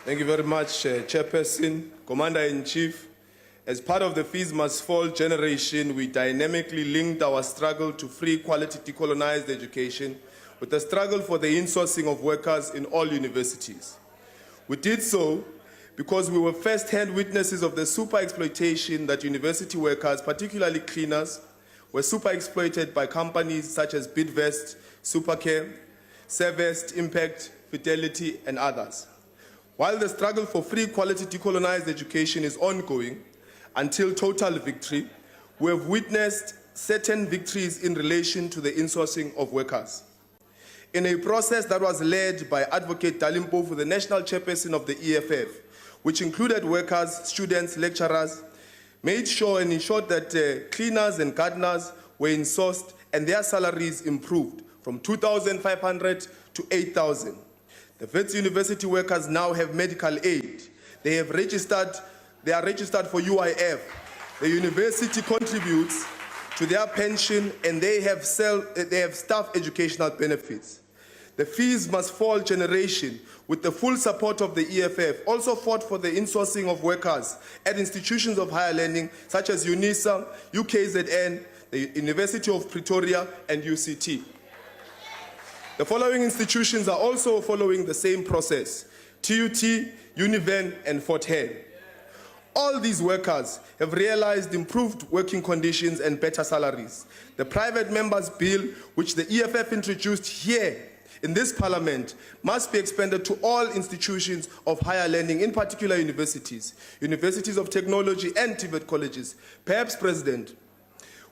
Thank you very much, Chairperson, Commander-in-Chief. As part of the Fees Must Fall generation, we dynamically linked our struggle to free, quality, decolonized education with the struggle for the insourcing of workers in all universities. We did so because we were first-hand witnesses of the super-exploitation that university workers, particularly cleaners, were super-exploited by companies such as Bidvest, Supercare, Servest, Impact, Fidelity, and others. While the struggle for free, quality, decolonized education is ongoing until total victory, we have witnessed certain victories in relation to the insourcing of workers. In a process that was led by Advocate Dalimpofu, the National Chairperson of the EFF, which included workers, students, lecturers, made sure and ensured that cleaners and gardeners were insourced and their salaries improved from 2,500 to 8,000. The Wits University workers now have medical aid. They are registered for UIF. The university contributes to their pension and they have staff educational benefits. The Fees Must Fall generation, with the full support of the EFF, also fought for the insourcing of workers at institutions of higher learning such as UNISA, UKZN, the University of Pretoria, and UCT. The following institutions are also following the same process: TUT, Univen, and Fort Hare. All these workers have realized improved working conditions and better salaries. The private members' bill, which the EFF introduced here in this parliament, must be expanded to all institutions of higher learning, in particular universities, universities of technology and TVET colleges. Perhaps, President,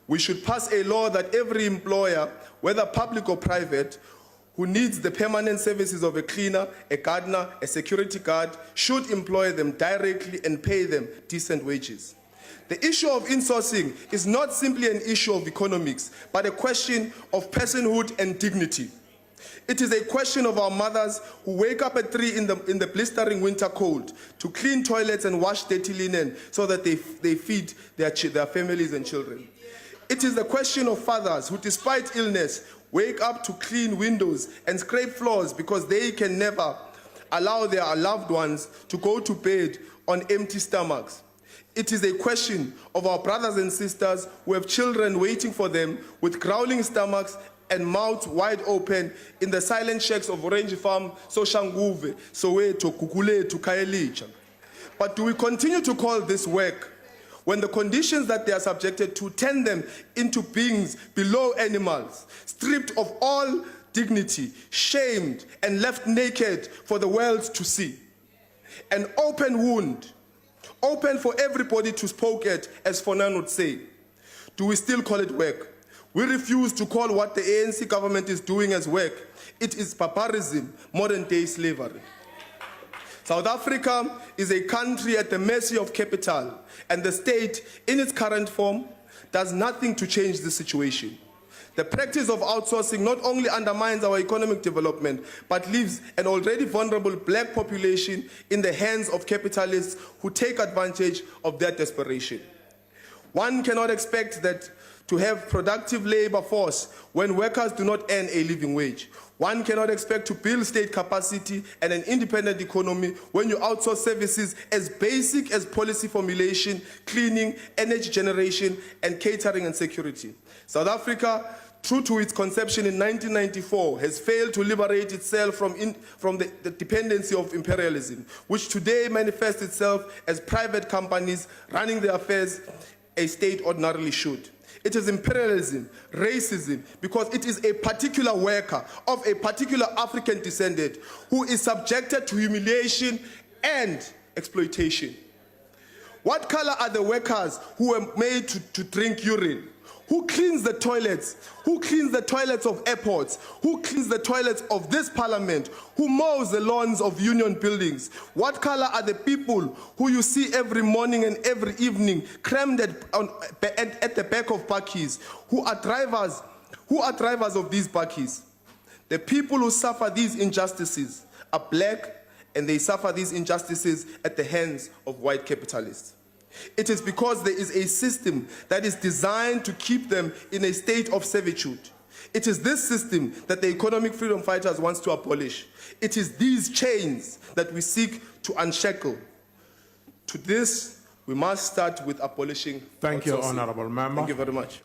we should pass a law that every employer, whether public or private, who needs the permanent services of a cleaner, a gardener, a security guard, should employ them directly and pay them decent wages. The issue of insourcing is not simply an issue of economics, but a question of personhood and dignity. It is a question of our mothers who wake up at 3 in the blistering winter cold to clean toilets and wash dirty linen so that they feed their families and children. It is the question of fathers who, despite illness, wake up to clean windows and scrape floors because they can never allow their loved ones to go to bed on empty stomachs. It is a question of our brothers and sisters who have children waiting for them with growling stomachs and mouths wide open in the silent shacks of Orange Farm, Soshanguve, Soweto, Kukuletu, Kaelicha. But do we continue to call this work when the conditions that they are subjected to turn them into beings below animals, stripped of all dignity, shamed, and left naked for the world to see? An open wound, open for everybody to poke at, as Fonan would say. Do we still call it work? We refuse to call what the ANC government is doing as work. It is barbarism, modern-day slavery. South Africa is a country at the mercy of capital, and the state, in its current form, does nothing to change the situation. The practice of outsourcing not only undermines our economic development, but leaves an already vulnerable black population in the hands of capitalists who take advantage of their desperation. One cannot expect that to have productive labor force when workers do not earn a living wage. One cannot expect to build state capacity and an independent economy when you outsource services as basic as policy formulation, cleaning, energy generation, and catering and security. South Africa, true to its conception in 1994, has failed to liberate itself from the dependency of imperialism, which today manifests itself as private companies running their affairs a state ordinarily should. It is imperialism, racism, because it is a particular worker of a particular African descendant who is subjected to humiliation and exploitation. What color are the workers who were made to drink urine? Who cleans the toilets? Who cleans the toilets of airports? Who cleans the toilets of this parliament? Who mows the lawns of union buildings? What color are the people who you see every morning and every evening crammed at the back of bakkies? Who are drivers of these bakkies? The people who suffer these injustices are black, and they suffer these injustices at the hands of white capitalists. It is because there is a system that is designed to keep them in a state of servitude. It is this system that the economic freedom fighters want to abolish. It is these chains that we seek to unshackle. To this, we must start with abolishing Thank you, outsourcing. Honourable Member. Thank you very much.